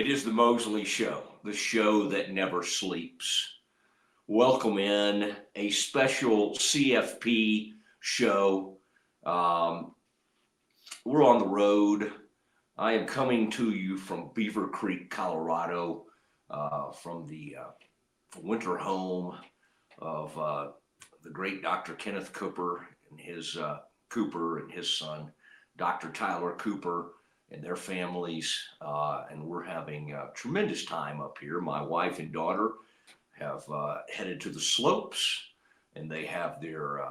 is the Mosley Show, the show that never sleeps. Welcome in a special CFP show. Um, we're on the road. I am coming to you from Beaver Creek, Colorado, from the winter home of the great Dr. Kenneth Cooper and his son, Dr. Tyler Cooper, and their families, and we're having a tremendous time up here. My wife and daughter have headed to the slopes, and they have their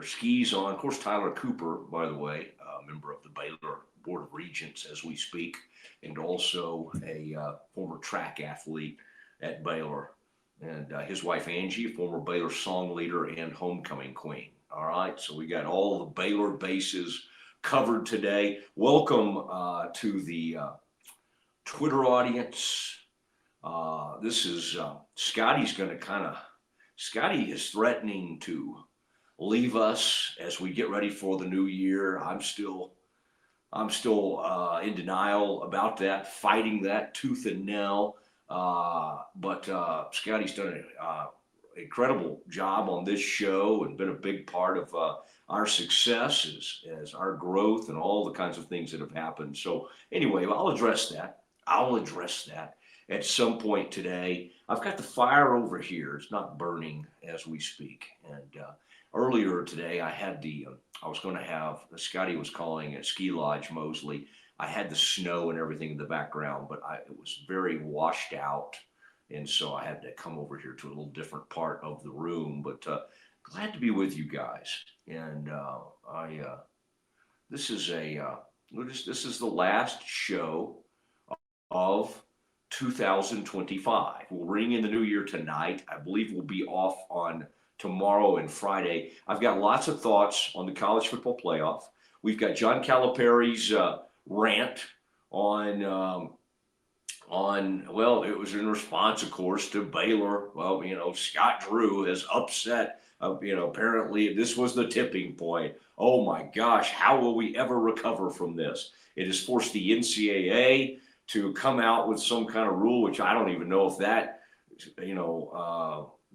skis on. Of course, Tyler Cooper, by the way, a member of the Baylor Board of Regents as we speak, and also a former track athlete at Baylor, and his wife Angie, former Baylor song leader and homecoming queen. All right, so we got all the Baylor bases covered today. Welcome to the Twitter audience. This is Scotty's going to Scotty is threatening to leave us as we get ready for the new year. I'm still in denial about that, fighting that tooth and nail. But Scotty's done an incredible job on this show and been a big part of our success as our growth and all the kinds of things that have happened. So anyway, I'll address that. At some point today. I've got the fire over here. It's not burning as we speak. And earlier today, I had I was going to have, Scotty was calling it Ski Lodge Mosley. I had the snow and everything in the background, but it was very washed out. And so I had to come over here to a little different part of the room, but glad to be with you guys. And this is the last show of 2025. We'll ring in the new year tonight. I believe we'll be off on tomorrow and Friday. I've got lots of thoughts on the college football playoff. We've got John Calipari's rant on well, it was in response, of course, to Baylor. Well, Scott Drew is upset. Apparently this was the tipping point. Oh my gosh, how will we ever recover from this? It has forced the NCAA to come out with some kind of rule, which I don't even know if that,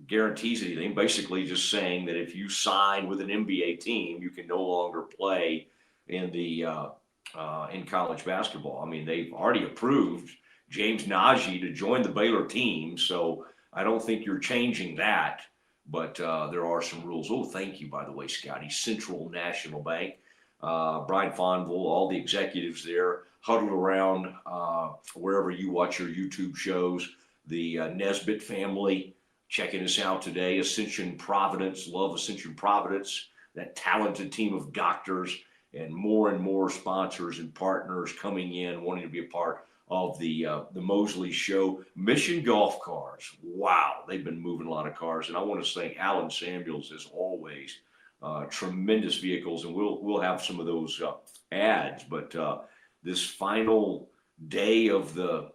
guarantees anything. Basically just saying that if you sign with an NBA team, you can no longer play in in college basketball. I mean, they've already approved James Najee to join the Baylor team, so I don't think you're changing that, but there are some rules. Oh, thank you, by the way, Scotty. Central National Bank, Brian Fonville, all the executives there huddled around wherever you watch your YouTube shows. The Nesbitt family checking us out today. Ascension Providence, love Ascension Providence, that talented team of doctors, and more sponsors and partners coming in, wanting to be a part of the Mosley Show. Mission Golf Cars. Wow, they've been moving a lot of cars. And I want to thank Alan Samuels, as always. Tremendous vehicles, and we'll have some of those ads. But this final day of the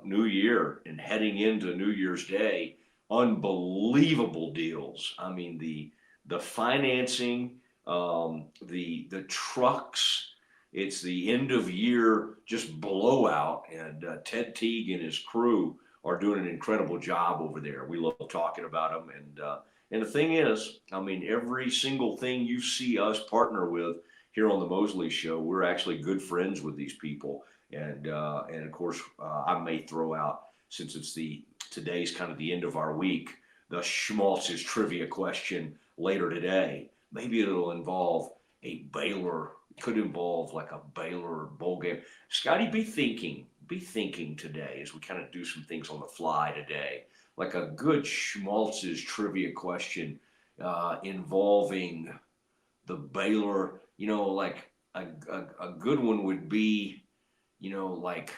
new year and heading into New Year's Day, unbelievable deals. I mean, the financing, the trucks. It's the end of year just blowout, and Ted Teague and his crew are doing an incredible job over there. We love talking about them, and the thing is, I mean, every single thing you see us partner with here on the Mosley Show, we're actually good friends with these people, and of course, I may throw out, since it's today's kind of the end of our week, the Schmaltz's trivia question later today. Maybe it'll involve could involve like a Baylor bowl game. Scotty, be thinking today as we kind of do some things on the fly today, like a good Schmaltz's trivia question involving the Baylor, like a good one would be, like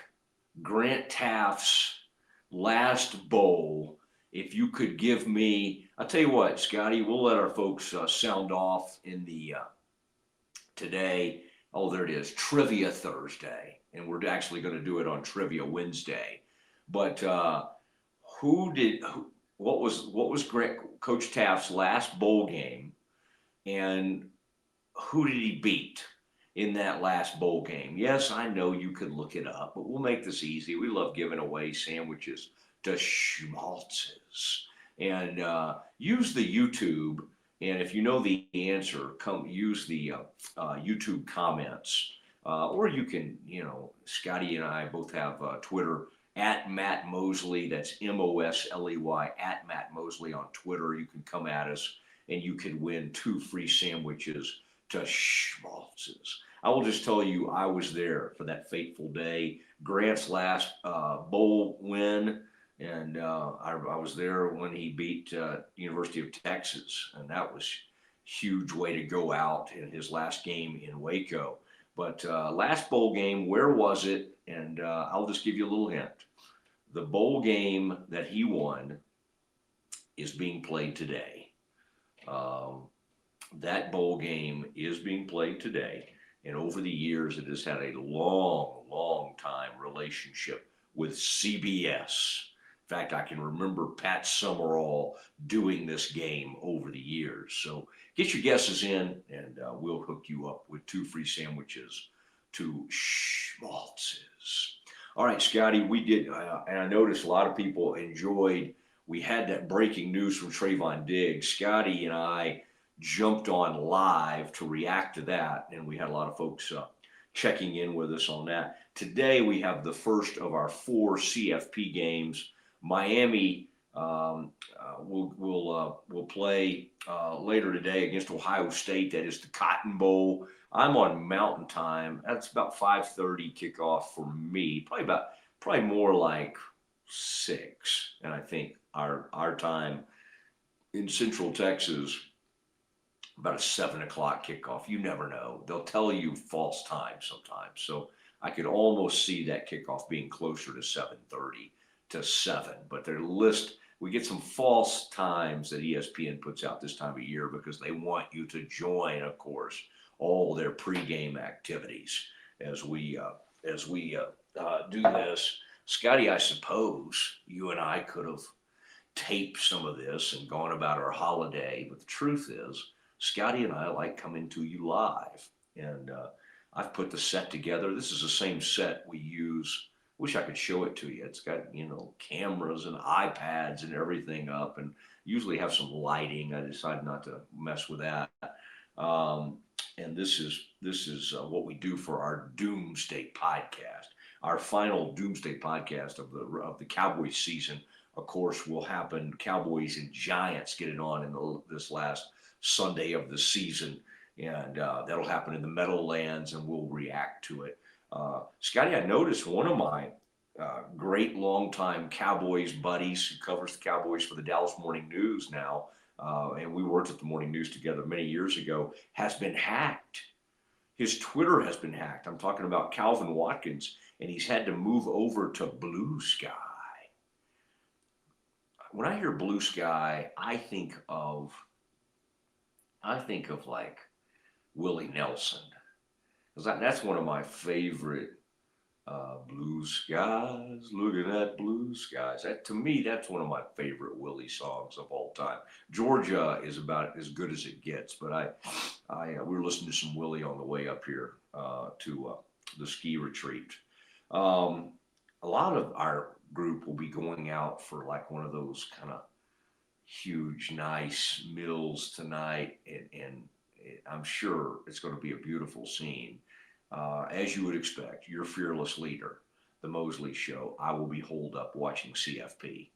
Grant Taft's last bowl. If you could give me, I'll tell you what, Scotty, we'll let our folks sound off in the today. Oh, there it is, Trivia Thursday, and we're actually going to do it on Trivia Wednesday. But what was Coach Taft's last bowl game, and who did he beat? in that last bowl game. Yes, I know you could look it up, but we'll make this easy. We love giving away sandwiches to Schmaltz's. And use the YouTube. And if you know the answer, come use the YouTube comments. Or you can, Scotty and I both have Twitter at Matt Mosley. That's Mosley at Matt Mosley on Twitter. You can come at us and you can win 2 free sandwiches to Schmaltz's. I will just tell you, I was there for that fateful day. Grant's last bowl win, and I was there when he beat University of Texas, and that was huge way to go out in his last game in Waco. But last bowl game, where was it? And I'll just give you a little hint. The bowl game that he won is being played today. That bowl game is being played today. And over the years, it has had a long, long time relationship with CBS. In fact, I can remember Pat Summerall doing this game over the years. So get your guesses in, and we'll hook you up with 2 free sandwiches to Schmaltz's. All right, Scotty, we did, and I noticed a lot of people enjoyed, we had that breaking news from Trayvon Diggs. Scotty and I jumped on live to react to that, and we had a lot of folks checking in with us on that. Today, we have the first of our 4 CFP games. Miami will play later today against Ohio State. That is the Cotton Bowl. I'm on Mountain Time. That's about 5:30 kickoff for me. Probably more like 6. And I think our time in Central Texas, about a 7 o'clock kickoff. You never know. They'll tell you false time sometimes. So I could almost see that kickoff being closer to 7:30 to 7. But we get some false times that ESPN puts out this time of year because they want you to join, of course, all their pregame activities as we do this. Scotty, I suppose you and I could have taped some of this and gone about our holiday, but the truth is, Scotty and I like coming to you live, and I've put the set together. This is the same set we use. Wish I could show it to you. It's got, cameras and iPads and everything up, and usually have some lighting. I decided not to mess with that. And this is what we do for our Doomsday podcast. Our final Doomsday podcast of the Cowboys season, of course, will happen. Cowboys and Giants get it on in this last Sunday of the season, and that'll happen in the Meadowlands, and we'll react to it. Scotty, I noticed one of my great longtime Cowboys buddies who covers the Cowboys for the Dallas Morning News now, and we worked at the Morning News together many years ago, has been hacked. His Twitter has been hacked. I'm talking about Calvin Watkins, and he's had to move over to Blue Sky. When I hear Blue Sky, I think of like Willie Nelson. That's one of my favorite blue skies, looking at blue skies. To me, that's one of my favorite Willie songs of all time. Georgia is about as good as it gets, but we were listening to some Willie on the way up here to the ski retreat. A lot of our group will be going out for like one of those kind of huge, nice meals tonight, and I'm sure it's going to be a beautiful scene. As you would expect, your fearless leader, the Mosley Show, I will be holed up watching CFP.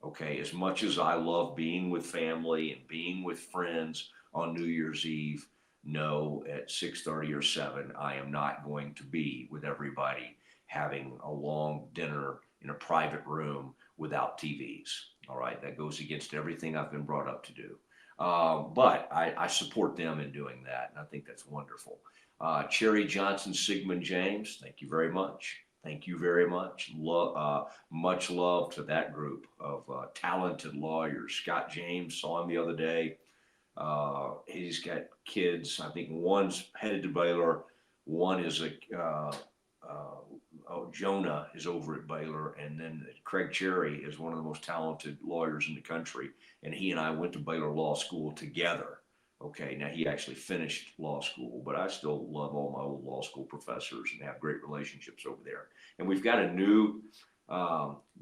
Okay, as much as I love being with family and being with friends on New Year's Eve, no, at 6:30 or 7, I am not going to be with everybody having a long dinner in a private room without TVs. All right, that goes against everything I've been brought up to do. But I support them in doing that, and I think that's wonderful. Cherry Johnson, Siegmund James, thank you very much. Thank you very much. Much love to that group of talented lawyers. Scott James, saw him the other day. He's got kids. I think one's headed to Baylor. One is Jonah is over at Baylor, and then Craig Cherry is one of the most talented lawyers in the country, and he and I went to Baylor Law School together. Okay, now he actually finished law school, but I still love all my old law school professors and have great relationships over there. And we've got a new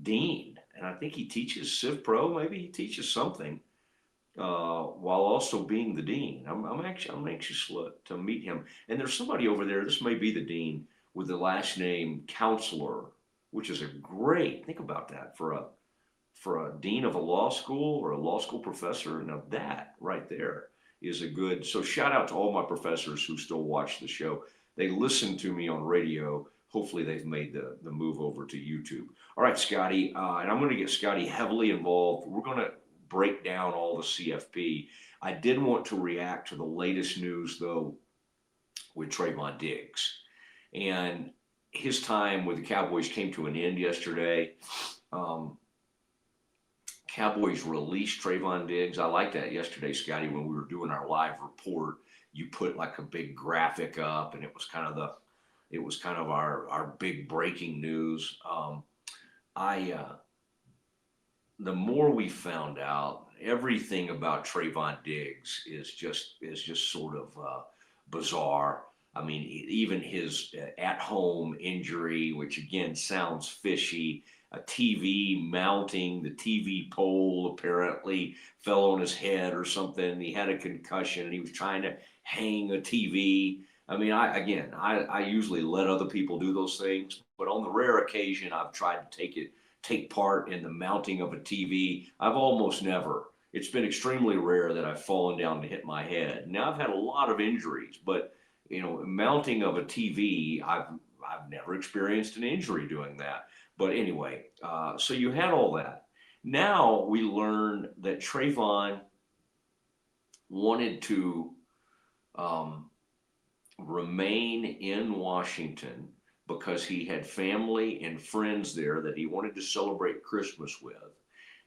dean, and I think he teaches Civ Pro. Maybe he teaches something while also being the dean. I'm anxious to meet him. And there's somebody over there. This may be the dean with the last name Counselor, which is a great. Think about that for a dean of a law school or a law school professor. Now that right there is a good. So shout out to all my professors who still watch the show. They listen to me on radio. Hopefully they've made the move over to YouTube. All right, Scotty, and I'm going to get Scotty heavily involved. We're going to break down all the CFP. I did want to react to the latest news, though, with Trayvon Diggs. And his time with the Cowboys came to an end yesterday. Cowboys released Trayvon Diggs. I liked that yesterday, Scotty, when we were doing our live report. You put like a big graphic up, and it was kind of our big breaking news. The more we found out, everything about Trayvon Diggs is just sort of bizarre. I mean, even his at-home injury, which again sounds fishy, a TV mounting, the TV pole apparently fell on his head or something. He had a concussion and he was trying to hang a TV. I mean, I usually let other people do those things, but on the rare occasion I've tried to take part in the mounting of a TV. I've almost never. It's been extremely rare that I've fallen down to hit my head. Now I've had a lot of injuries, but mounting of a TV, I've never experienced an injury doing that. But anyway, so you had all that. Now we learn that Trayvon wanted to remain in Washington because he had family and friends there that he wanted to celebrate Christmas with.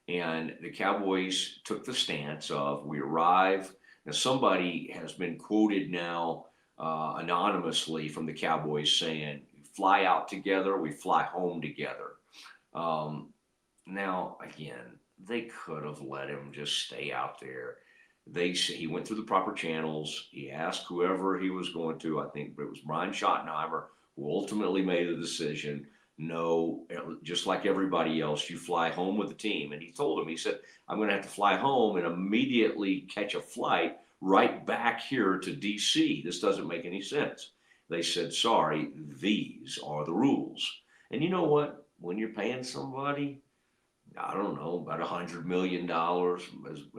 And the Cowboys took the stance of, we arrive. Now somebody has been quoted now anonymously from the Cowboys saying, fly out together, we fly home together. Now, again, they could have let him just stay out there. He went through the proper channels. He asked whoever he was going to. I think it was Brian Schottenheimer who ultimately made the decision. No, just like everybody else, you fly home with the team. And he told him, he said, I'm going to have to fly home and immediately catch a flight right back here to DC. This doesn't make any sense. They said, sorry, these are the rules. And you know what? When you're paying somebody, I don't know, about $100 million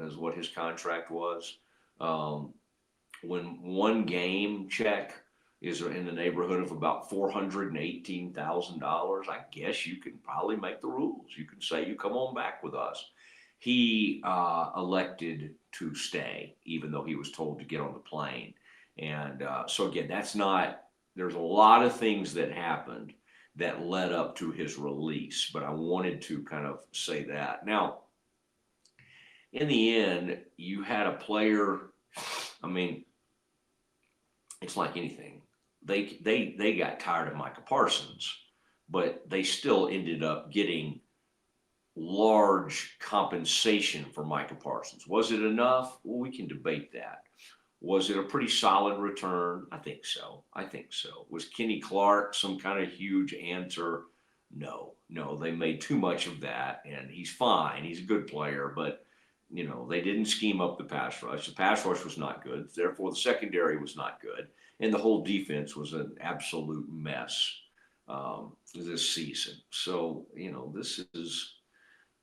as what his contract was. When one game check is in the neighborhood of about $418,000, I guess you can probably make the rules. You can say, you come on back with us. He elected to stay, even though he was told to get on the plane. And so again, there's a lot of things that happened that led up to his release, but I wanted to kind of say that. Now, in the end, you had a player, I mean, it's like anything. They got tired of Micah Parsons, but they still ended up getting large compensation for Micah Parsons. Was it enough? Well, we can debate that. Was it a pretty solid return? I think so. Was Kenny Clark some kind of huge answer? No, they made too much of that, and he's fine. He's a good player, but they didn't scheme up the pass rush. The pass rush was not good. Therefore, the secondary was not good, and the whole defense was an absolute mess this season. So,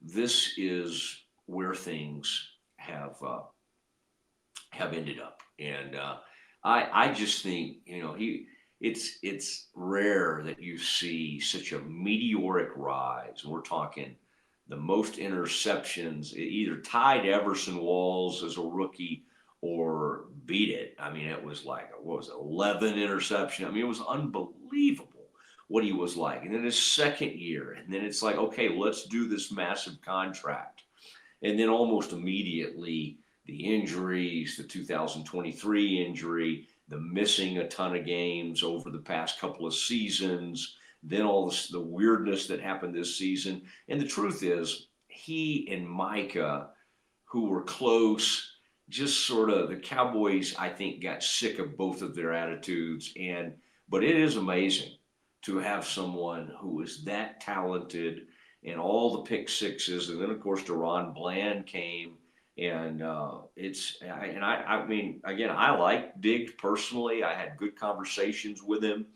this is where things have ended up. And I just think, it's rare that you see such a meteoric rise. We're talking the most interceptions, either tied Everson Walls as a rookie or beat it. I mean, it was like, 11 interception. I mean, it was unbelievable what he was like. And then his second year, and then it's like, okay, let's do this massive contract. And then almost immediately, the injuries, the 2023 injury, the missing a ton of games over the past couple of seasons, then all the weirdness that happened this season. And the truth is, he and Micah, who were close, just sort of the Cowboys, I think, got sick of both of their attitudes. But it is amazing to have someone who is that talented and all the pick sixes. And then, of course, Deron Bland came. And I mean, again, I like Diggs personally. I had good conversations with him.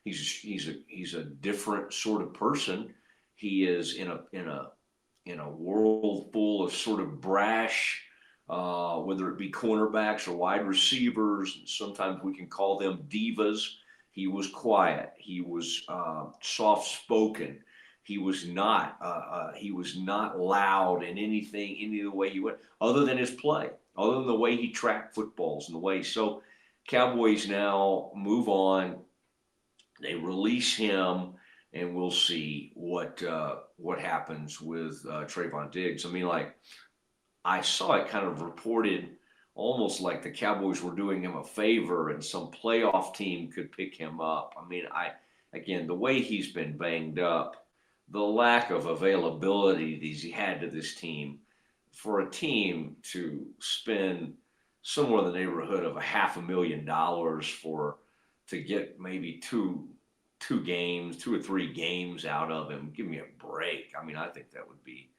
He's a different sort of person. He is in a world full of sort of brash, whether it be cornerbacks or wide receivers. Sometimes we can call them divas. He was quiet. He was soft spoken. He was not loud in anything, any of the way he went, other than his play, other than the way he tracked footballs and the way. So Cowboys now move on. They release him, and we'll see what happens with Trayvon Diggs. I mean, like, I saw it kind of reported almost like the Cowboys were doing him a favor and some playoff team could pick him up. I mean, again, the way he's been banged up, the lack of availability that he had to this team, for a team to spend somewhere in the neighborhood of $500,000 to get maybe two or three games out of him. Give me a break. I mean, I think that would be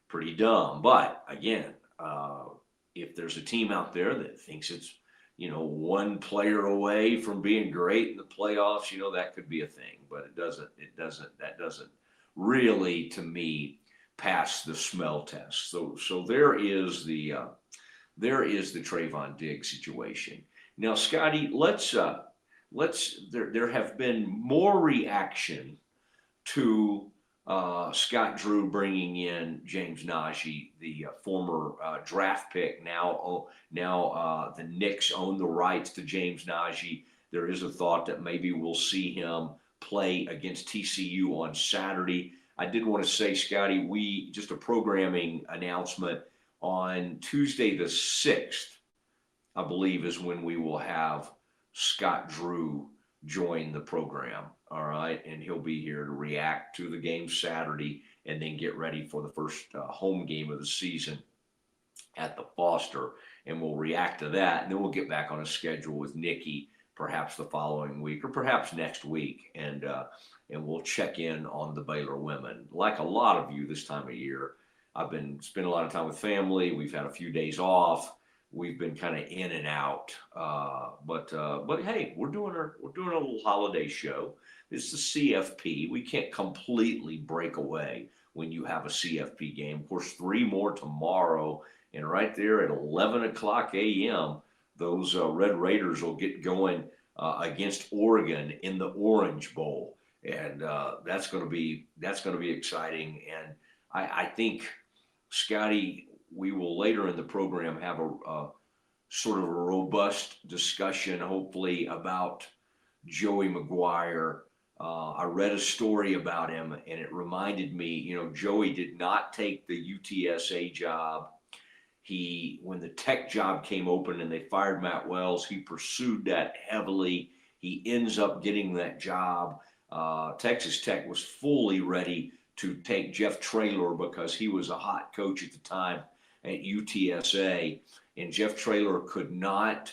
pretty dumb. But again, if there's a team out there that thinks it's, one player away from being great in the playoffs, that could be a thing. But that doesn't really, to me, pass the smell test. So there is the Trayvon Diggs situation. Now, Scotty, there have been more reaction to Scott Drew bringing in James Najee, the former draft pick. Now the Knicks own the rights to James Najee. There is a thought that maybe we'll see him play against TCU on Saturday. I did want to say, Scotty, just a programming announcement on Tuesday the 6th, I believe, is when we will have Scott Drew join the program. All right. And he'll be here to react to the game Saturday and then get ready for the first home game of the season at the Foster. And we'll react to that. And then we'll get back on a schedule with Nikki, perhaps the following week or perhaps next week. And we'll check in on the Baylor women. Like a lot of you this time of year, I've been spending a lot of time with family. We've had a few days off. We've been kind of in and out, but hey, we're doing a little holiday show. It's the CFP. We can't completely break away when you have a CFP game. Of course, 3 more tomorrow, and right there at 11 o'clock a.m., those Red Raiders will get going against Oregon in the Orange Bowl, and that's going to be exciting. And I think, Scotty, we will later in the program have a sort of a robust discussion, hopefully, about Joey McGuire. I read a story about him, and it reminded me, Joey did not take the UTSA job. When the Tech job came open and they fired Matt Wells, he pursued that heavily. He ends up getting that job. Texas Tech was fully ready to take Jeff Traylor because he was a hot coach at the time at UTSA, and Jeff Traylor could not.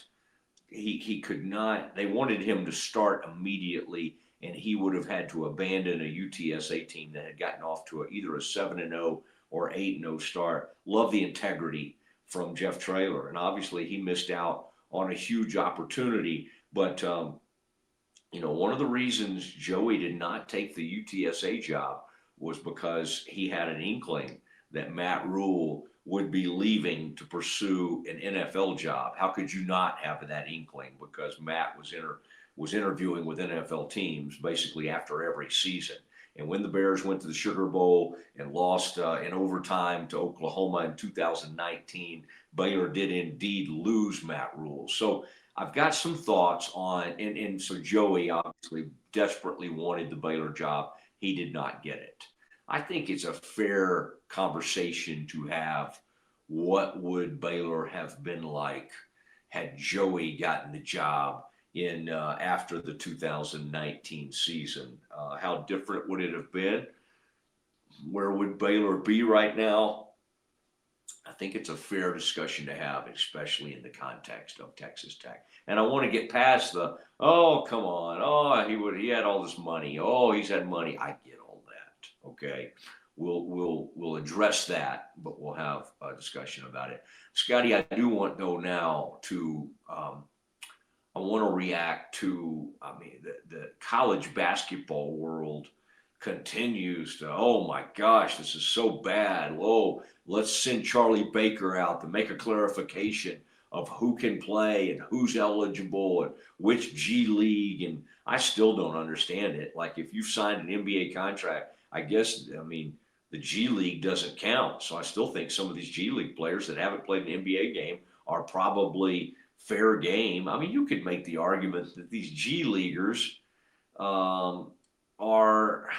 He could not. They wanted him to start immediately, and he would have had to abandon a UTSA team that had gotten off to either a 7-0 or 8-0 start. Love the integrity from Jeff Traylor, and obviously he missed out on a huge opportunity. But one of the reasons Joey did not take the UTSA job was because he had an inkling that Matt Rule would be leaving to pursue an NFL job. How could you not have that inkling? Because Matt was interviewing with NFL teams basically after every season. And when the Bears went to the Sugar Bowl and lost in overtime to Oklahoma in 2019, Baylor did indeed lose Matt Rule. So I've got some thoughts on, and so Joey obviously desperately wanted the Baylor job. He did not get it. I think it's a fair conversation to have. What would Baylor have been like had Joey gotten the job in after the 2019 season? How different would it have been? Where would Baylor be right now? I think it's a fair discussion to have, especially in the context of Texas Tech. And I want to get past the, oh, come on, oh, he had all this money, oh, he's had money. I get all that. Okay, we'll address that, but we'll have a discussion about it. Scotty, I do want though now to I want to react to, I mean, the college basketball world continues to, oh my gosh, this is so bad. Whoa, let's send Charlie Baker out to make a clarification of who can play and who's eligible and which G League. And I still don't understand it. Like, if you've signed an NBA contract, I guess, I mean, the G League doesn't count. So I still think some of these G League players that haven't played an NBA game are probably fair game. I mean, you could make the argument that these G Leaguers are,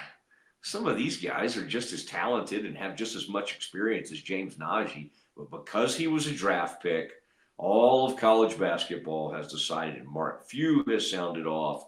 some of these guys are just as talented and have just as much experience as James Najee, but because he was a draft pick, all of college basketball has decided. Mark Few has sounded off.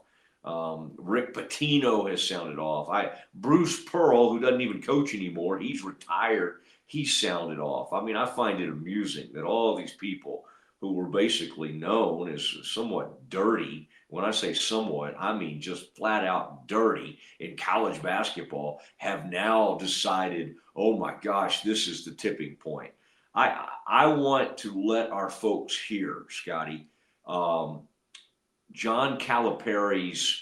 Rick Pitino has sounded off. Bruce Pearl, who doesn't even coach anymore, he's retired. He sounded off. I mean, I find it amusing that all these people who were basically known as somewhat dirty. When I say somewhat, I mean just flat out dirty in college basketball, have now decided, oh my gosh, this is the tipping point. I want to let our folks hear, Scotty, John Calipari's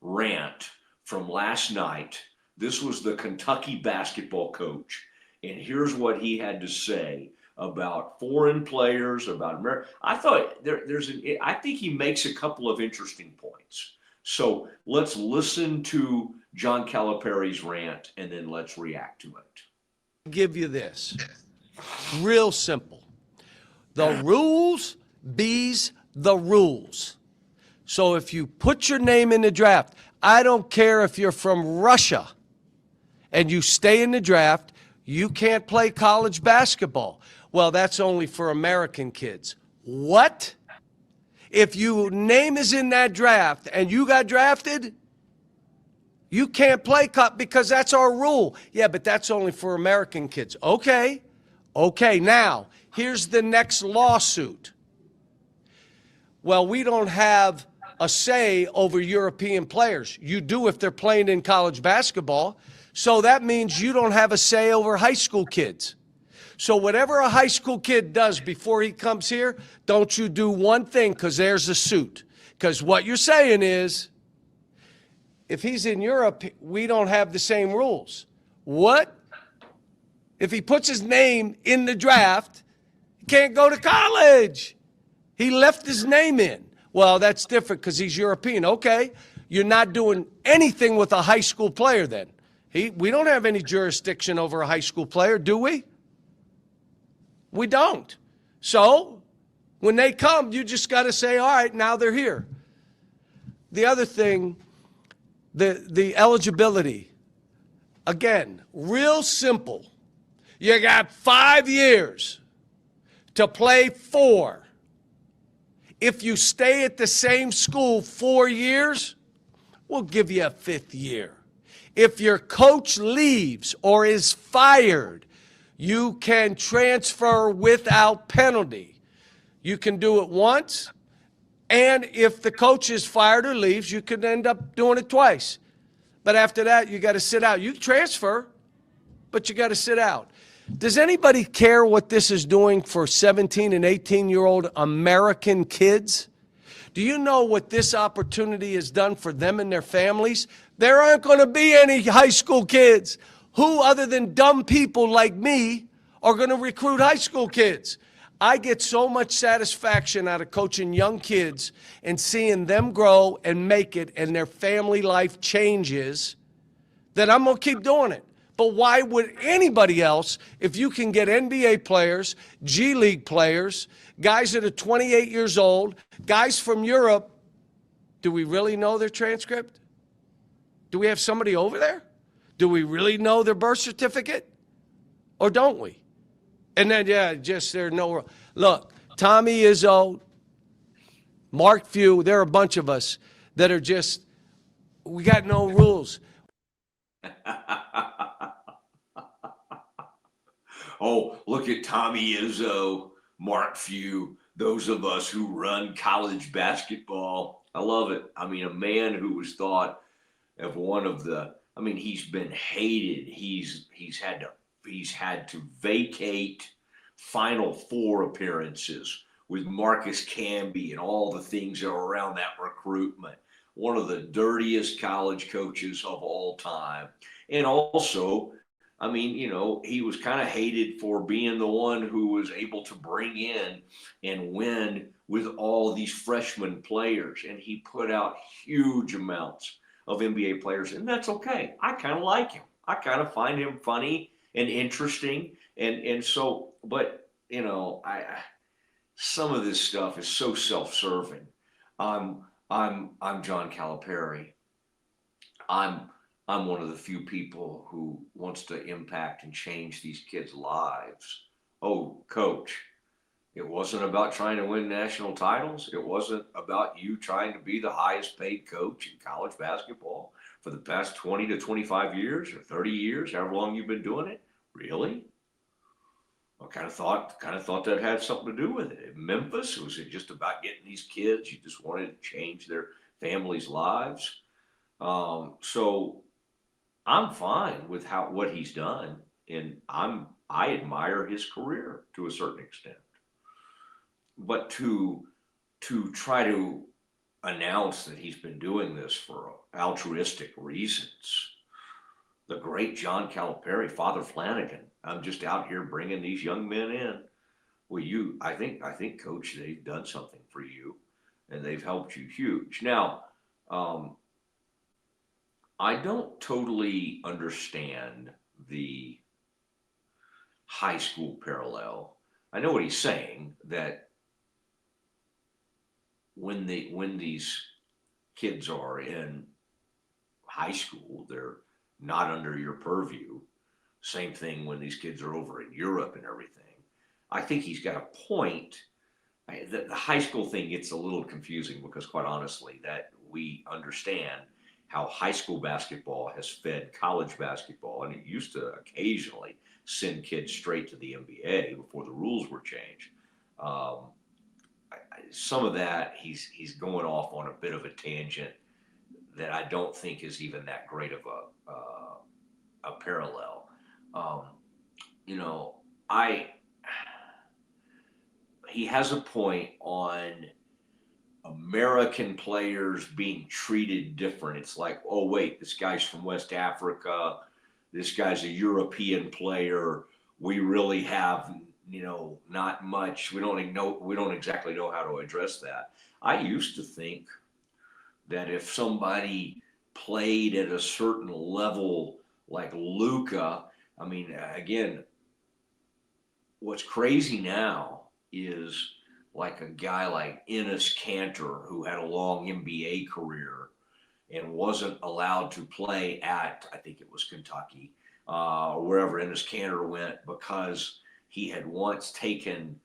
rant from last night. This was the Kentucky basketball coach, and here's what he had to say about foreign players, about America. I thought I think he makes a couple of interesting points. So let's listen to John Calipari's rant, and then let's react to it. Give you this. Real simple. The rules be's the rules. So if you put your name in the draft, I don't care if you're from Russia and you stay in the draft, you can't play college basketball. Well, that's only for American kids. What? If your name is in that draft and you got drafted, you can't play because that's our rule. Yeah, but that's only for American kids. Okay. Okay, now, here's the next lawsuit. Well, we don't have a say over European players. You do if they're playing in college basketball. So that means you don't have a say over high school kids. So whatever a high school kid does before he comes here, don't you do one thing, because there's a suit. Because what you're saying is, if he's in Europe, we don't have the same rules. What? If he puts his name in the draft, he can't go to college. He left his name in. Well, that's different because he's European. Okay, you're not doing anything with a high school player then. We don't have any jurisdiction over a high school player, do we? We don't. So when they come, you just got to say, all right, now they're here. The other thing, the eligibility, again, real simple. You got 5 years to play 4. If you stay at the same school 4 years, we'll give you a 5th year. If your coach leaves or is fired, you can transfer without penalty. You can do it once, and if the coach is fired or leaves, you could end up doing it twice. But after that, you got to sit out. You transfer, but you got to sit out. Does anybody care what this is doing for 17 and 18-year-old American kids? Do you know what this opportunity has done for them and their families? There aren't going to be any high school kids. Who other than dumb people like me are going to recruit high school kids? I get so much satisfaction out of coaching young kids and seeing them grow and make it and their family life changes that I'm going to keep doing it. But why would anybody else, if you can get NBA players, G League players, guys that are 28 years old, guys from Europe, do we really know their transcript? Do we have somebody over there? Do we really know their birth certificate? Or don't we? And then, yeah, just there's no. Look, Tommy Izzo, Mark Few, there are a bunch of us that are just, we got no rules. Oh, look at Tommy Izzo, Mark Few, those of us who run college basketball. I love it. I mean, a man who was thought of one of the, I mean, he's been hated. He's had to vacate Final Four appearances with Marcus Camby and all the things that are around that recruitment. One of the dirtiest college coaches of all time. And also, I mean, he was kind of hated for being the one who was able to bring in and win with all these freshman players. And he put out huge amounts of NBA players, and that's okay. I kind of like him. I kind of find him funny and interesting. And so, but I some of this stuff is so self-serving. I'm John Calipari. I'm one of the few people who wants to impact and change these kids' lives. Oh, coach, it wasn't about trying to win national titles. It wasn't about you trying to be the highest paid coach in college basketball for the past 20 to 25 years or 30 years, however long you've been doing it. Really? I kind of thought that had something to do with it. In Memphis, was it just about getting these kids? You just wanted to change their families' lives. So I'm fine with what he's done, and I admire his career to a certain extent. But to try to announce that he's been doing this for altruistic reasons, the great John Calipari, Father Flanagan. I'm just out here bringing these young men in. Well, I think, Coach, they've done something for you, and they've helped you huge. Now, I don't totally understand the high school parallel. I know what he's saying, that when these kids are in high school, they're not under your purview. Same thing when these kids are over in Europe and everything. I think he's got a point. The high school thing gets a little confusing because, quite honestly, that we understand how high school basketball has fed college basketball, and it used to occasionally send kids straight to the NBA before the rules were changed. Some of that he's going off on a bit of a tangent that I don't think is even that great of a parallel. He has a point on American players being treated different. It's like, oh wait, this guy's from West Africa, this guy's a European player. We really have, not much. We don't exactly know how to address that. I used to think that if somebody played at a certain level like Luka, I mean, again, what's crazy now is like a guy like Enes Kanter, who had a long NBA career and wasn't allowed to play at, I think it was Kentucky, or wherever Enes Kanter went, because he had once taken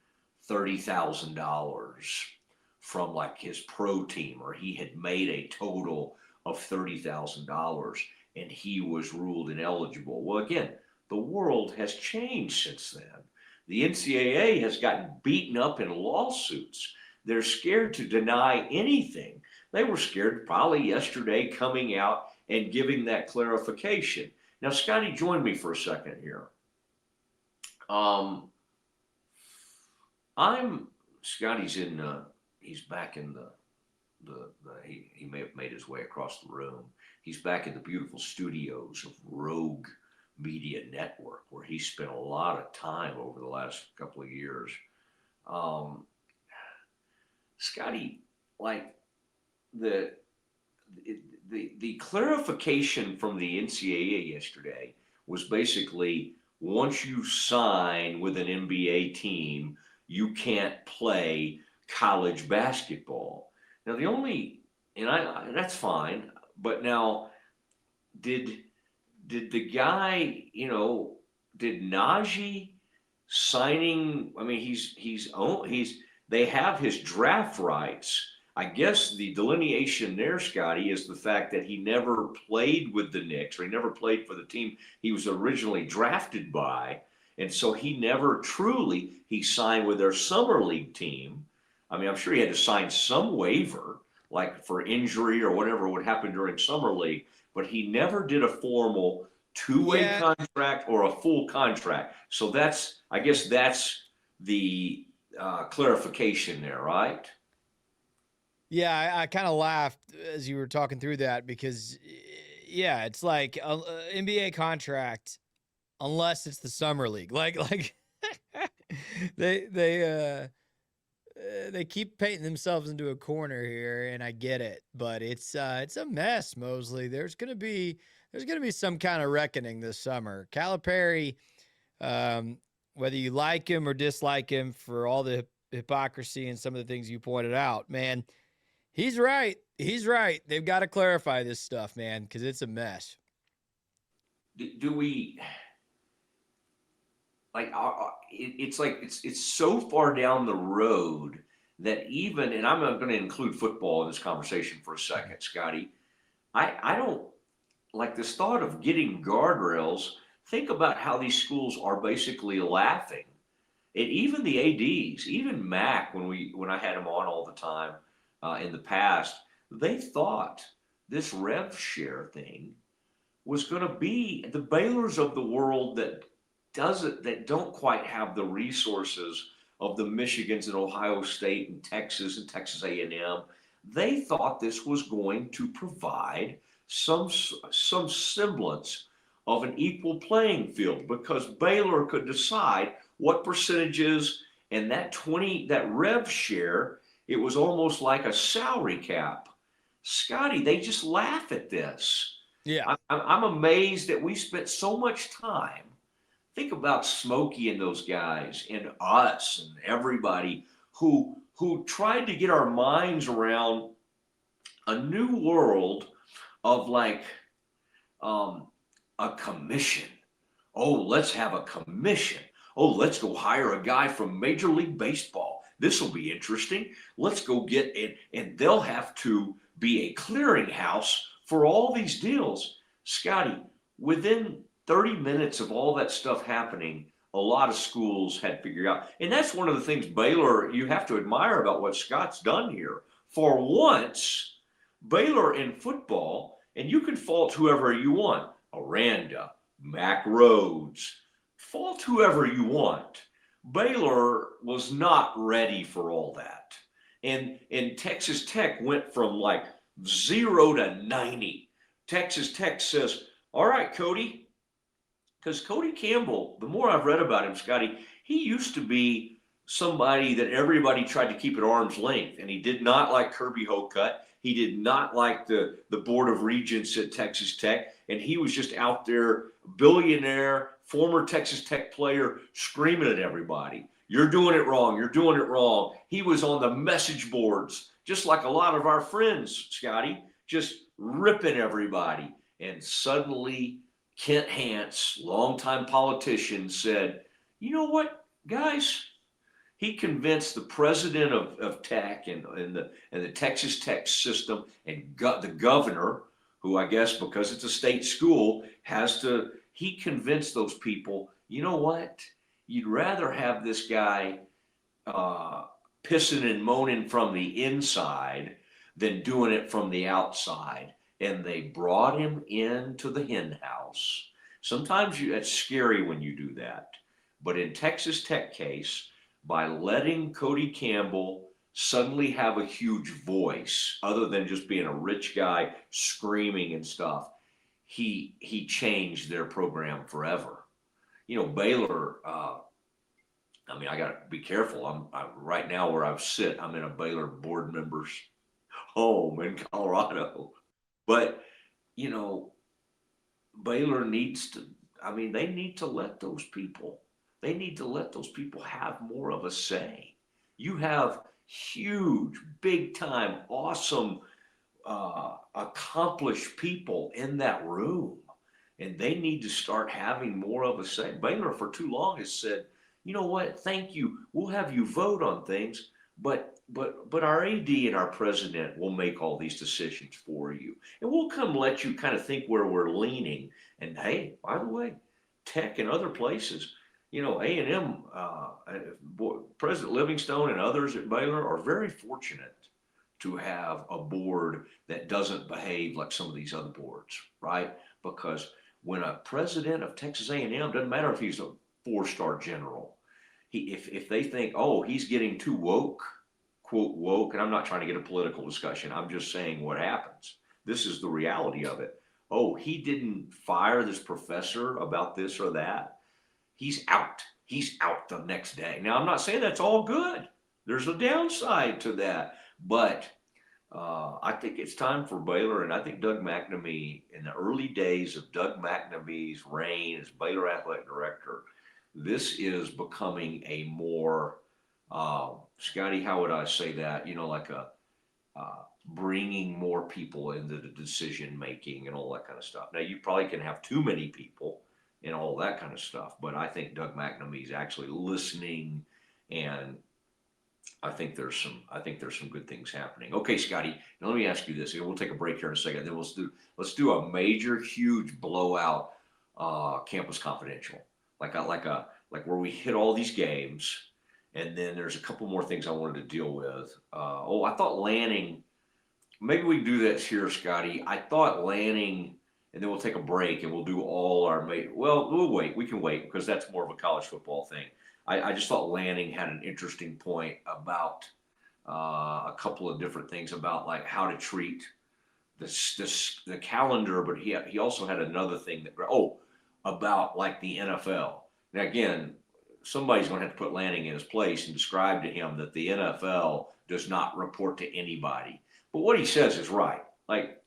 $30,000 from like his pro team, or he had made a total of $30,000 and he was ruled ineligible. Well, again, the world has changed since then. The NCAA has gotten beaten up in lawsuits. They're scared to deny anything. They were scared probably yesterday coming out and giving that clarification. Now, Scotty, join me for a second here. Scotty's he's back in he may have made his way across the room. He's back in the beautiful studios of Rogue Media Network, where he spent a lot of time over the last couple of years. Scotty, like the clarification from the NCAA yesterday was basically, once you sign with an NBA team, you can't play college basketball. Now that's fine, but now did the guy, did Najee signing? I mean, they have his draft rights. I guess the delineation there, Scotty, is the fact that he never played with the Knicks, or he never played for the team he was originally drafted by, And so he never truly, he signed with their summer league team. I mean, I'm sure he had to sign some waiver, like for injury or whatever would happen during summer league, but he never did a formal two-way contract or a full contract. So I guess that's the clarification there, right? Yeah, I kind of laughed as you were talking through that because, yeah, it's like a NBA contract, unless it's the summer league. Like they keep painting themselves into a corner here, and I get it, but it's a mess, Mosley. There's gonna be some kind of reckoning this summer. Calipari, whether you like him or dislike him for all the hypocrisy and some of the things you pointed out, man, he's right. He's right. They've got to clarify this stuff, man, because it's a mess. Do we like? It's so far down the road that even, and I'm not going to include football in this conversation for a second, Scotty. I don't like this thought of getting guardrails. Think about how these schools are basically laughing. And even the ADs, even Mac, when I had him on all the time in the past, they thought this rev share thing was going to be the Baylors of the world that don't quite have the resources of the Michigans and Ohio State and Texas A&M. They thought this was going to provide some semblance of an equal playing field because Baylor could decide what percentages, and that rev share, it was almost like a salary cap. Scotty, they just laugh at this. Yeah. I'm amazed that we spent so much time. Think about Smokey and those guys and us and everybody who tried to get our minds around a new world of like a commission. Oh, let's have a commission. Oh, let's go hire a guy from Major League Baseball. This will be interesting. Let's go get it. And they'll have to be a clearinghouse for all these deals. Scotty, within 30 minutes of all that stuff happening, a lot of schools had figured out. And that's one of the things Baylor, you have to admire about what Scott's done here. For once, Baylor in football, and you can fault whoever you want, Aranda, Mac Rhodes, fault whoever you want. Baylor was not ready for all that. And Texas Tech went from like 0 to 90. Texas Tech says, all right, Cody, because Cody Campbell, the more I've read about him, Scotty, he used to be somebody that everybody tried to keep at arm's length, and he did not like Kirby Hocutt. He did not like the Board of Regents at Texas Tech, and he was just out there, billionaire, former Texas Tech player, screaming at everybody. You're doing it wrong. You're doing it wrong. He was on the message boards, just like a lot of our friends, Scotty, just ripping everybody. And suddenly, Kent Hance, longtime politician, said, you know what, guys? He convinced the president of Tech and the Texas Tech system and the governor, who I guess because it's a state school, he convinced those people, you know what? You'd rather have this guy pissing and moaning from the inside than doing it from the outside. And they brought him into the hen house. Sometimes it's scary when you do that. But in Texas Tech case, by letting Cody Campbell suddenly have a huge voice, other than just being a rich guy screaming and stuff, he changed their program forever. You know, Baylor, I mean, I got to be careful. I'm right now where I sit, I'm in a Baylor board member's home in Colorado. But, you know, Baylor needs to, they need to let those people have more of a say. You have huge, big time, awesome, accomplished people in that room, and they need to start having more of a say. Baylor for too long has said, you know what, thank you, we'll have you vote on things, but our AD and our president will make all these decisions for you, and we'll come let you kind of think where we're leaning. And hey, by the way, Tech and other places, A&M, President Livingstone and others at Baylor are very fortunate to have a board that doesn't behave like some of these other boards, right? Because when a president of Texas A&M, doesn't matter if he's a 4-star general, if they think, oh, he's getting too woke, quote woke, and I'm not trying to get a political discussion, I'm just saying what happens. This is the reality of it. Oh, he didn't fire this professor about this or that. He's out. He's out the next day. Now, I'm not saying that's all good. There's a downside to that. But I think it's time for Baylor, and I think Doug McNamee, in the early days of Doug McNamee's reign as Baylor athletic director, this is becoming a more, Scotty, how would I say that? Like a bringing more people into the decision making and all that kind of stuff. Now, you probably can have too many people and all that kind of stuff, but I think Doug McNamee is actually listening, and I think there's some good things happening. Okay, Scotty, now let me ask you this. We'll take a break here in a second. Then let's do a major, huge blowout Campus Confidential, like where we hit all these games, and then there's a couple more things I wanted to deal with. I thought Lanning. Maybe we can do this here, Scotty. I thought Lanning, and then we'll take a break and we'll do all our. Well, we'll wait. We can wait because that's more of a college football thing. I just thought Lanning had an interesting point about a couple of different things about like how to treat the calendar, but he also had another thing about like the NFL. Now again, somebody's going to have to put Lanning in his place and describe to him that the NFL does not report to anybody. But what he says is right. Like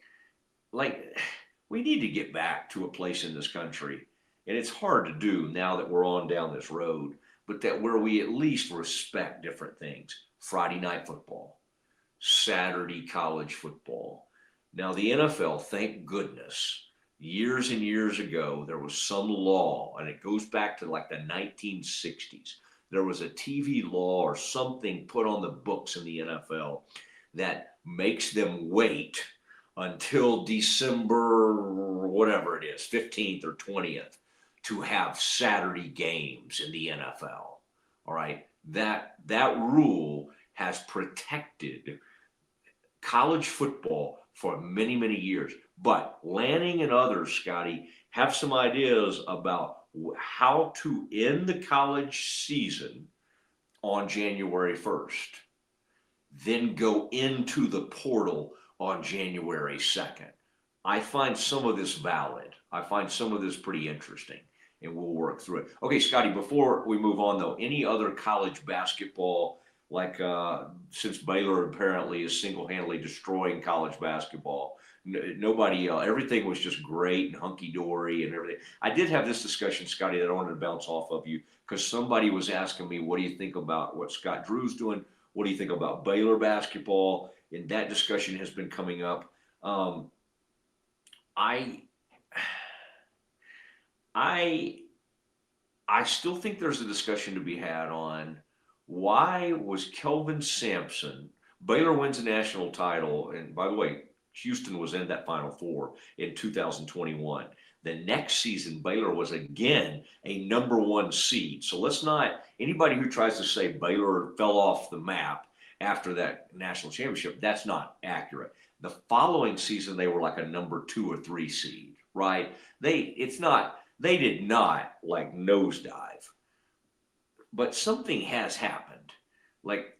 we need to get back to a place in this country, and it's hard to do now that we're on down this road, but that where we at least respect different things. Friday night football, Saturday college football. Now the NFL, thank goodness, years and years ago, there was some law, and it goes back to like the 1960s. There was a TV law or something put on the books in the NFL that makes them wait until December, whatever it is, 15th or 20th, to have Saturday games in the NFL. All right. That rule has protected college football for many, many years. But Lanning and others, Scotty, have some ideas about how to end the college season on January 1st, then go into the portal on January 2nd. I find some of this valid. I find some of this pretty interesting, and we'll work through it. Okay, Scotty, before we move on, though, any other college basketball, like since Baylor apparently is single-handedly destroying college basketball, nobody else, everything was just great and hunky-dory and everything. I did have this discussion, Scotty, that I wanted to bounce off of you, because somebody was asking me, what do you think about what Scott Drew's doing? What do you think about Baylor basketball? And that discussion has been coming up. I still think there's a discussion to be had on why was Kelvin Sampson, Baylor wins a national title, and by the way, Houston was in that Final Four in 2021. The next season, Baylor was again a number 1 seed. So let's not, anybody who tries to say Baylor fell off the map after that national championship, that's not accurate. The following season, they were like a number 2 or 3 seed, right? They did not like nosedive, but something has happened. Like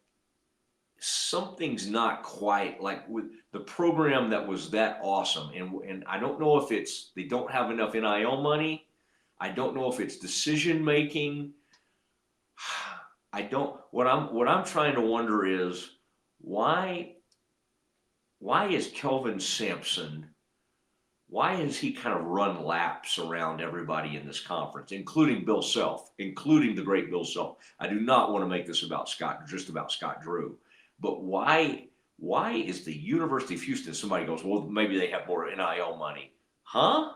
something's not quite like with the program that was that awesome. And I don't know if it's, they don't have enough NIL money. I don't know if it's decision making. What I'm trying to wonder is why is Kelvin Sampson, why has he kind of run laps around everybody in this conference, including Bill Self, including the great Bill Self? I do not want to make this about just about Scott Drew, but why is the University of Houston, somebody goes, well, maybe they have more NIL money. Huh?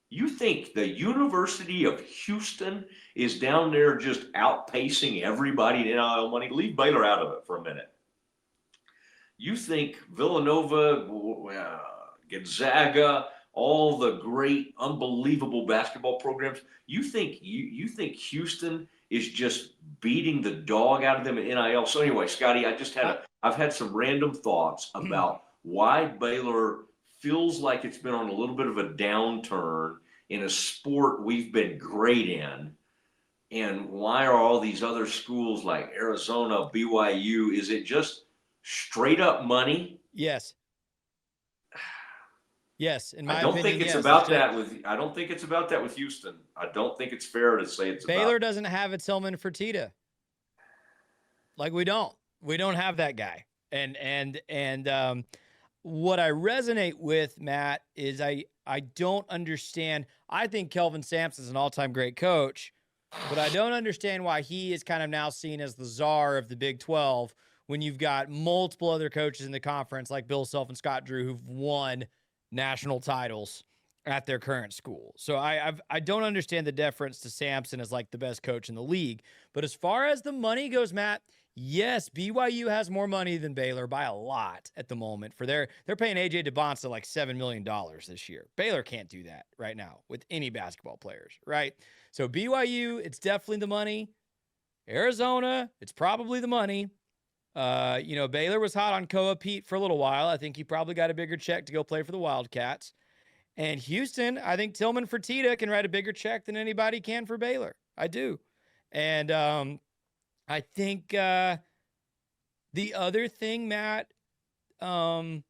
You think the University of Houston is down there just outpacing everybody in NIL money? Leave Baylor out of it for a minute. You think Villanova, Gonzaga, all the great, unbelievable basketball programs. You think Houston is just beating the dog out of them at NIL? So anyway, Scotty, I've had some random thoughts about why Baylor feels like it's been on a little bit of a downturn in a sport we've been great in. And why are all these other schools like Arizona, BYU, is it just straight up money? Yes. Yes, in my I don't opinion, think it's yes. about that with. I don't think it's about that with Houston. I don't think it's fair to say it's Baylor about. doesn't have a Tillman Fertitta. Like we don't have that guy. And what I resonate with, Matt, is I don't understand. I think Kelvin Sampson's an all-time great coach, but I don't understand why he is kind of now seen as the czar of the Big 12 when you've got multiple other coaches in the conference like Bill Self and Scott Drew who've won national titles at their current school. So I don't understand the deference to Sampson as like the best coach in the league. But as far as the money goes, Matt, yes, BYU has more money than Baylor by a lot at the moment. They're paying AJ DeBonsa like $7 million this year. Baylor can't do that right now with any basketball players, right? So BYU, it's definitely the money. Arizona, it's probably the money. Baylor was hot on Koa Pete for a little while. I think he probably got a bigger check to go play for the Wildcats. And Houston, I think Tillman Fertitta can write a bigger check than anybody can for Baylor. I do. And I think the other thing, Matt, and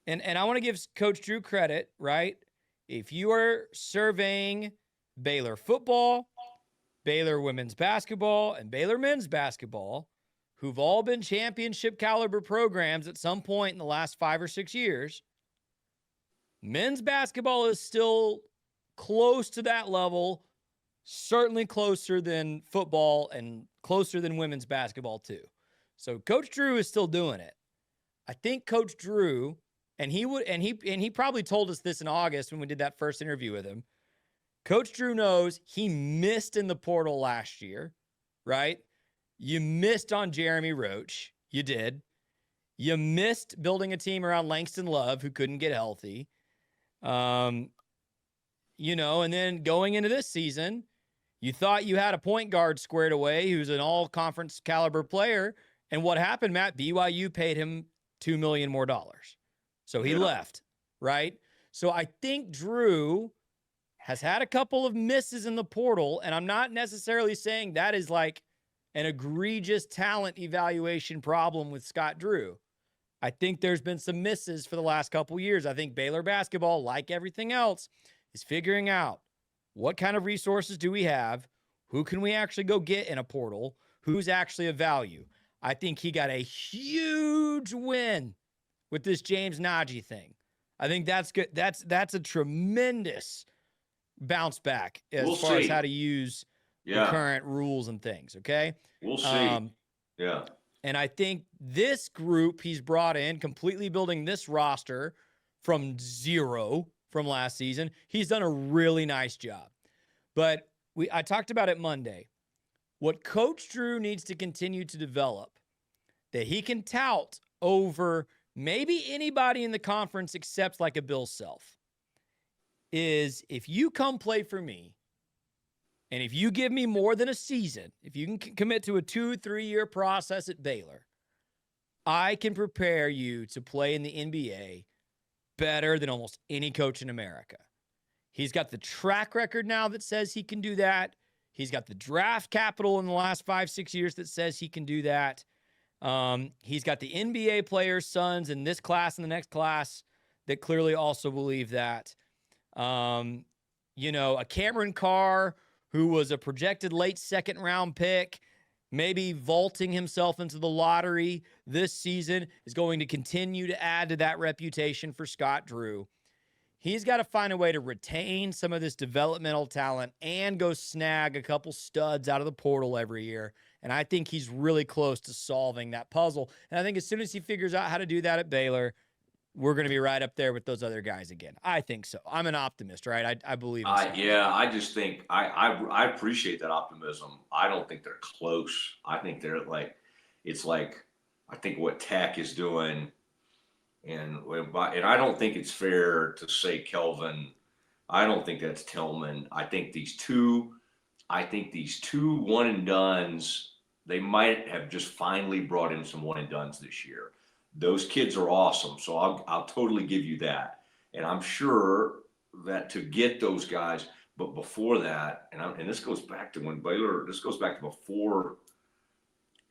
I want to give Coach Drew credit, right? If you are surveying Baylor football, Baylor women's basketball, and Baylor men's basketball, who've all been championship caliber programs at some point in the last 5 or 6 years, men's basketball is still close to that level, certainly closer than football and closer than women's basketball too. So Coach Drew is still doing it. I think Coach Drew, and he probably told us this in August when we did that first interview with him. Coach Drew knows he missed in the portal last year, right? You missed on Jeremy Roach. You did. You missed building a team around Langston Love, who couldn't get healthy. And then going into this season, you thought you had a point guard squared away who's an all-conference caliber player. And what happened, Matt? BYU paid him $2 million more. So he left, right? So I think Drew has had a couple of misses in the portal, and I'm not necessarily saying that is like an egregious talent evaluation problem with Scott Drew. I think there's been some misses for the last couple years. I think Baylor basketball, like everything else, is figuring out what kind of resources do we have, who can we actually go get in a portal, who's actually of value. I think he got a huge win with this James Najee thing. I think that's good. That's a tremendous bounce back as far as how to use the current rules and things. Okay. We'll see. And I think this group he's brought in, completely building this roster from zero from last season, he's done a really nice job. But I talked about it Monday. What Coach Drew needs to continue to develop that he can tout over maybe anybody in the conference except like a Bill Self is if you come play for me, and if you give me more than a season, if you can commit to a 2-3 year process at Baylor, I can prepare you to play in the NBA better than almost any coach in America. He's got the track record now that says he can do that. He's got the draft capital in the last 5-6 years that says he can do that. He's got the NBA players' sons in this class and the next class that clearly also believe that. A Cameron Carr, who was a projected late second round pick, maybe vaulting himself into the lottery this season, is going to continue to add to that reputation for Scott Drew. He's got to find a way to retain some of this developmental talent and go snag a couple studs out of the portal every year. And I think he's really close to solving that puzzle. And I think as soon as he figures out how to do that at Baylor, we're going to be right up there with those other guys again. I think so. I'm an optimist, right? I believe in I just think I appreciate that optimism. I don't think they're close. I think they're like, I think what Tech is doing And I don't think it's fair to say Kelvin. I don't think that's Tillman. I think these two one and dones, they might have just finally brought in some one and dones this year. Those kids are awesome. So I'll totally give you that. And I'm sure that to get those guys, but before that, and this goes back to when Baylor, this goes back to before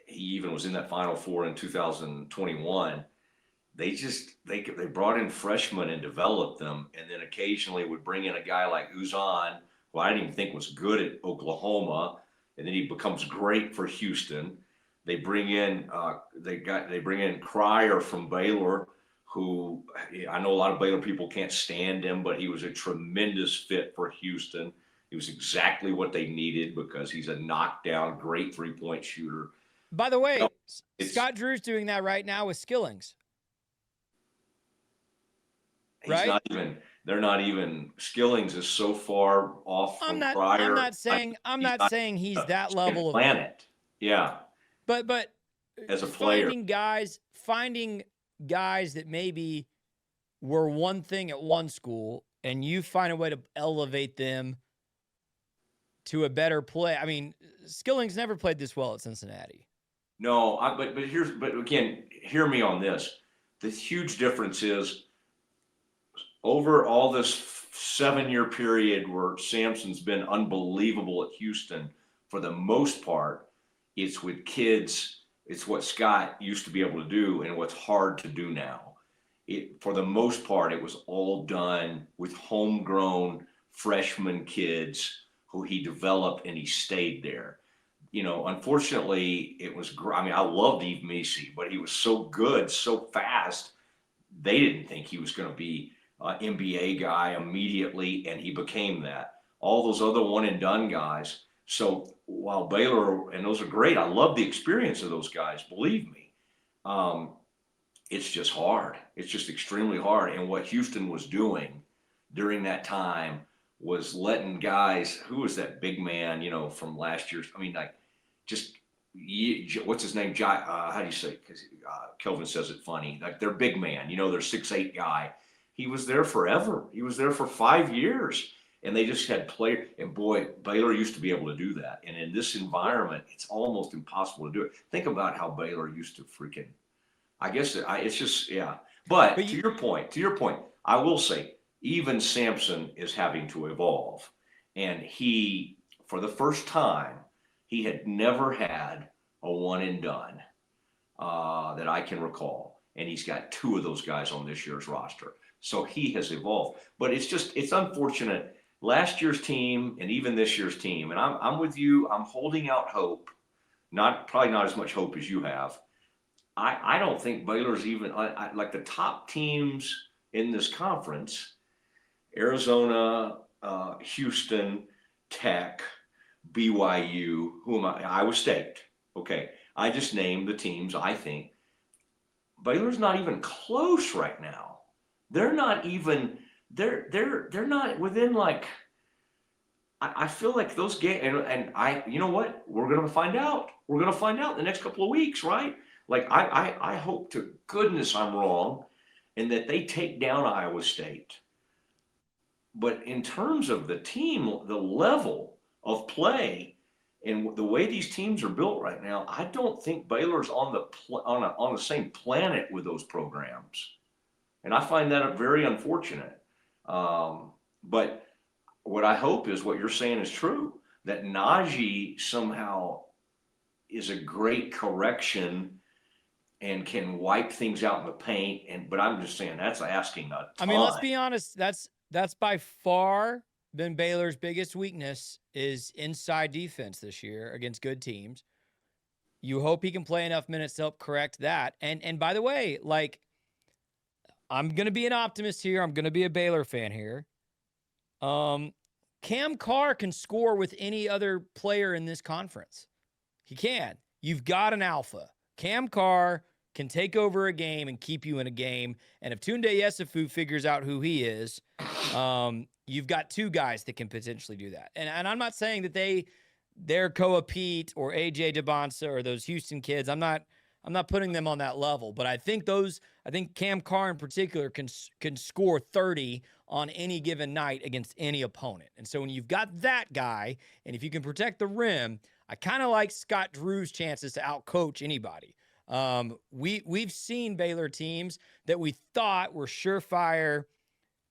he even was in that Final Four in 2021. They brought in freshmen and developed them, and then occasionally would bring in a guy like Uzan, who I didn't even think was good at Oklahoma, and then he becomes great for Houston. They bring in Cryer from Baylor, who I know a lot of Baylor people can't stand him, but he was a tremendous fit for Houston. He was exactly what they needed because he's a knockdown, great 3-point shooter. By the way, Scott Drew's doing that right now with Skillings. Right? They're not even Skillings is so far off from Cryer. I'm not saying he's that level of planet. Yeah. But as a player, finding guys that maybe were one thing at one school and you find a way to elevate them to a better play. I mean, Skillings never played this well at Cincinnati. No, but again, hear me on this. The huge difference is over all this 7-year period where Sampson's been unbelievable at Houston, for the most part, it's with kids. It's what Scott used to be able to do and what's hard to do now. For the most part, it was all done with homegrown freshman kids who he developed and he stayed there. Unfortunately, it was, I loved Yves Misi, but he was so good, so fast. They didn't think he was going to be an NBA guy immediately, and he became that. All those other one and done guys. So while Baylor, and those are great, I love the experience of those guys, believe me. It's just hard. It's just extremely hard. And what Houston was doing during that time was letting guys, who was that big man, from last year's, what's his name? How do you say it? Because Kelvin says it funny. Like their big man, their 6'8" guy. He was there forever. He was there for 5 years. And they just had players. And boy, Baylor used to be able to do that. And in this environment, it's almost impossible to do it. Think about how Baylor used to freaking, it's just, yeah. But to your point, I will say, even Sampson is having to evolve. And he, for the first time, he had never had a one and done that I can recall. And he's got 2 of those guys on this year's roster. So he has evolved. But it's unfortunate. Last year's team and even this year's team, and I'm with you. I'm holding out hope. Probably not as much hope as you have. I don't think Baylor's even like the top teams in this conference. Arizona, Houston, Tech, BYU, Iowa State. Okay, I just named the teams I think. Baylor's not even close right now. They're not even. They're not within like. I feel like those games, and you know what? We're gonna find out. We're gonna find out in the next couple of weeks, right? Like I hope to goodness I'm wrong, and that they take down Iowa State. But in terms of the team, the level of play, and the way these teams are built right now, I don't think Baylor's on the same planet with those programs, and I find that very unfortunate. But what I hope is what you're saying is true, that Najee somehow is a great correction and can wipe things out in the paint. But I'm just saying that's asking a ton. I mean, let's be honest. That's by far been Baylor's biggest weakness is inside defense this year against good teams. You hope he can play enough minutes to help correct that. And by the way, like, I'm going to be an optimist here. I'm going to be a Baylor fan here. Cam Carr can score with any other player in this conference. He can. You've got an alpha. Cam Carr can take over a game and keep you in a game. And if Tunde Yesufu figures out who he is, you've got 2 guys that can potentially do that. And I'm not saying that they're Koa Pete or AJ DeBonsa or those Houston kids. I'm not I'm not putting them on that level, but I think Cam Carr in particular can score 30 on any given night against any opponent. And so when you've got that guy, and if you can protect the rim, I kind of like Scott Drew's chances to outcoach anybody. We've seen Baylor teams that we thought were surefire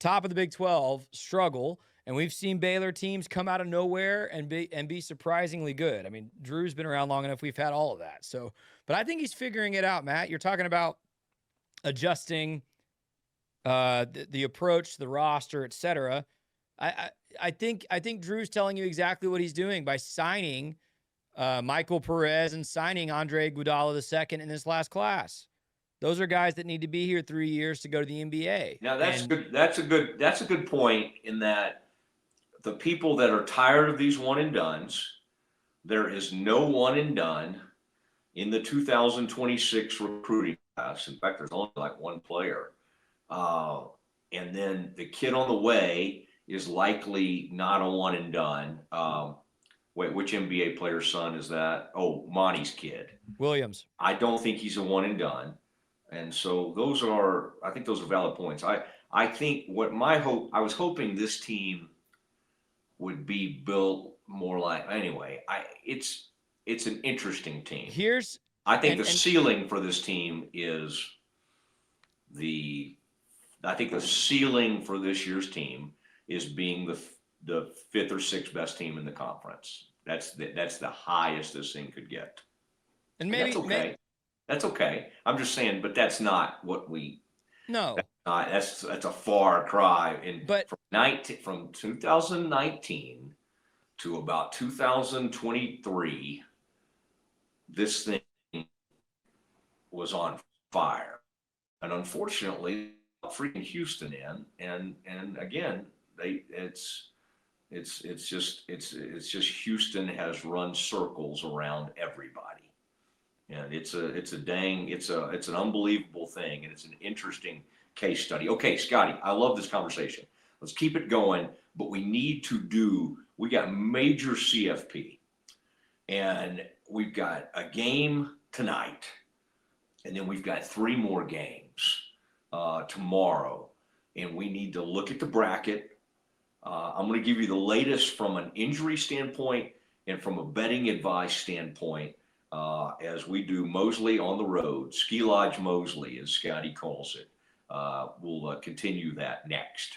top of the Big 12 struggle, and we've seen Baylor teams come out of nowhere and be surprisingly good. I mean, Drew's been around long enough. We've had all of that. So, but I think he's figuring it out, Matt. You're talking about adjusting the approach, the roster, et cetera. I think Drew's telling you exactly what he's doing by signing Michael Perez and signing Andre Iguodala II in this last class. Those are guys that need to be here 3 years to go to the NBA. Now good. That's a good point in that the people that are tired of these one and dones, there is no one and done in the 2026 recruiting class. In fact, there's only like one player. And then the kid on the way is likely not a one and done. Which NBA player's son is that? Oh, Monty's kid. Williams. I don't think he's a one and done. And so I think those are valid points. I think I was hoping this team would be built more like, anyway, it's an interesting team. I think the ceiling for this team is I think the ceiling for this year's team is being the fifth or sixth best team in the conference. That's the highest this thing could get. And maybe that's okay. That's okay. I'm just saying, but that's not what we. No. That's a far cry. From 2019 to about 2023, this thing was on fire, and unfortunately, freaking Houston in, and again, it's just Houston has run circles around everybody. And it's an unbelievable thing, and it's an interesting case study. Okay, Scotty, I love this conversation. Let's keep it going, but we got major CFP, and we've got a game tonight, and then we've got 3 more games tomorrow, and we need to look at the bracket. I'm going to give you the latest from an injury standpoint and from a betting advice standpoint. As we do Mosley on the road, Ski Lodge Mosley, as Scotty calls it. We'll continue that next.